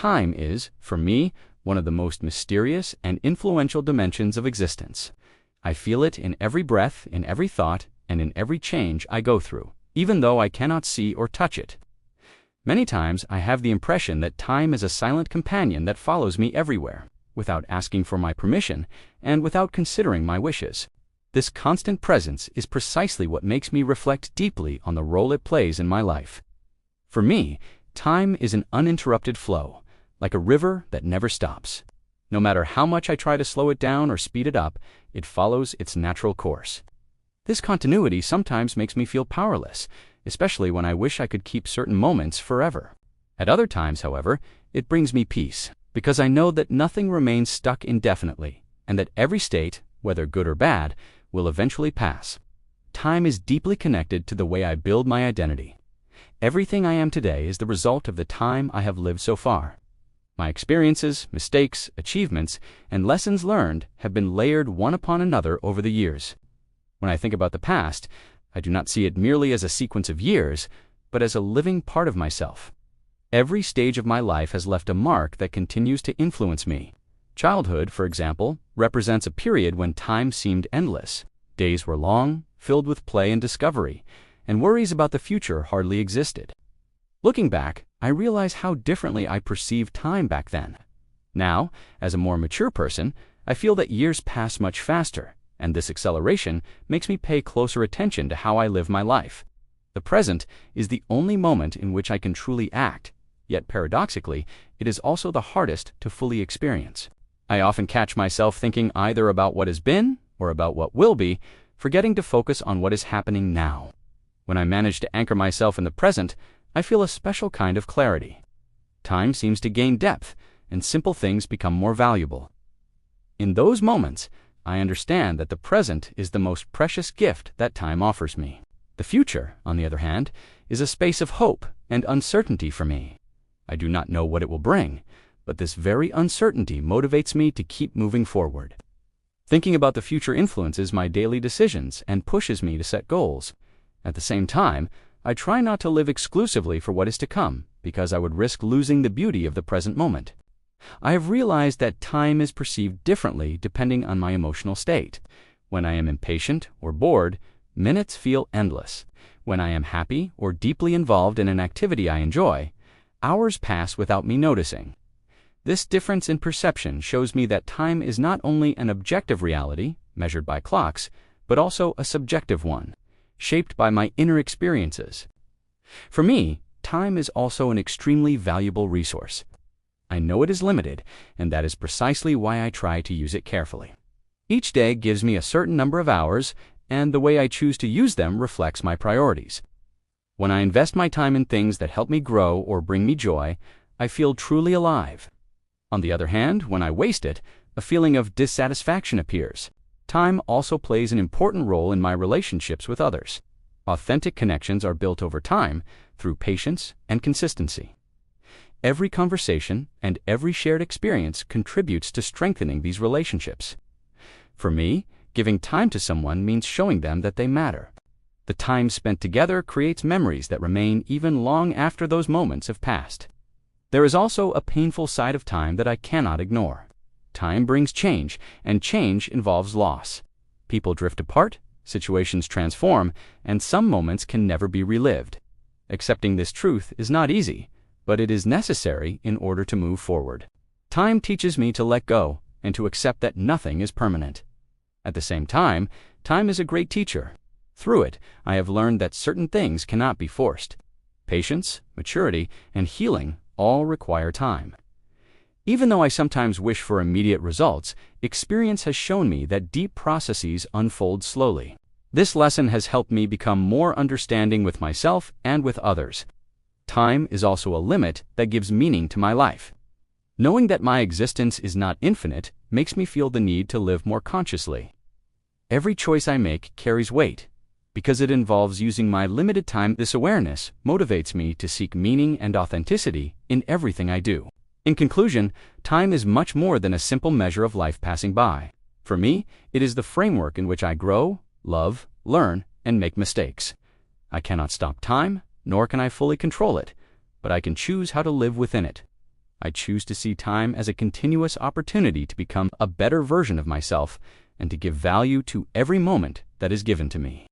Time is, for me, one of the most mysterious and influential dimensions of existence. I feel it in every breath, in every thought, and in every change I go through, even though I cannot see or touch it. Many times I have the impression that time is a silent companion that follows me everywhere, without asking for my permission and without considering my wishes. This constant presence is precisely what makes me reflect deeply on the role it plays in my life. For me, time is an uninterrupted flow, like a river that never stops. No matter how much I try to slow it down or speed it up, it follows its natural course. This continuity sometimes makes me feel powerless, especially when I wish I could keep certain moments forever. At other times, however, it brings me peace, because I know that nothing remains stuck indefinitely, and that every state, whether good or bad, will eventually pass. Time is deeply connected to the way I build my identity. Everything I am today is the result of the time I have lived so far. My experiences, mistakes, achievements, and lessons learned have been layered one upon another over the years. When I think about the past, I do not see it merely as a sequence of years, but as a living part of myself. Every stage of my life has left a mark that continues to influence me. Childhood, for example, represents a period when time seemed endless. Days were long, filled with play and discovery, and worries about the future hardly existed. Looking back, I realize how differently I perceived time back then. Now, as a more mature person, I feel that years pass much faster, and this acceleration makes me pay closer attention to how I live my life. The present is the only moment in which I can truly act, yet paradoxically, it is also the hardest to fully experience. I often catch myself thinking either about what has been or about what will be, forgetting to focus on what is happening now. When I manage to anchor myself in the present, I feel a special kind of clarity. Time seems to gain depth, and simple things become more valuable. In those moments, I understand that the present is the most precious gift that time offers me. The future, on the other hand, is a space of hope and uncertainty for me. I do not know what it will bring, but this very uncertainty motivates me to keep moving forward. Thinking about the future influences my daily decisions and pushes me to set goals. At the same time, I try not to live exclusively for what is to come, because I would risk losing the beauty of the present moment. I have realized that time is perceived differently depending on my emotional state. When I am impatient or bored, minutes feel endless. When I am happy or deeply involved in an activity I enjoy, hours pass without me noticing. This difference in perception shows me that time is not only an objective reality, measured by clocks, but also a subjective one, shaped by my inner experiences. For me, time is also an extremely valuable resource. I know it is limited, and that is precisely why I try to use it carefully. Each day gives me a certain number of hours, and the way I choose to use them reflects my priorities. When I invest my time in things that help me grow or bring me joy, I feel truly alive. On the other hand, when I waste it, a feeling of dissatisfaction appears. Time also plays an important role in my relationships with others. Authentic connections are built over time through patience and consistency. Every conversation and every shared experience contributes to strengthening these relationships. For me, giving time to someone means showing them that they matter. The time spent together creates memories that remain even long after those moments have passed. There is also a painful side of time that I cannot ignore. Time brings change, and change involves loss. People drift apart, situations transform, and some moments can never be relived. Accepting this truth is not easy, but it is necessary in order to move forward. Time teaches me to let go and to accept that nothing is permanent. At the same time, time is a great teacher. Through it, I have learned that certain things cannot be forced. Patience, maturity, and healing all require time. Even though I sometimes wish for immediate results, experience has shown me that deep processes unfold slowly. This lesson has helped me become more understanding with myself and with others. Time is also a limit that gives meaning to my life. Knowing that my existence is not infinite makes me feel the need to live more consciously. Every choice I make carries weight. Because it involves using my limited time, this awareness motivates me to seek meaning and authenticity in everything I do. In conclusion, time is much more than a simple measure of life passing by. For me, it is the framework in which I grow, love, learn, and make mistakes. I cannot stop time, nor can I fully control it, but I can choose how to live within it. I choose to see time as a continuous opportunity to become a better version of myself and to give value to every moment that is given to me.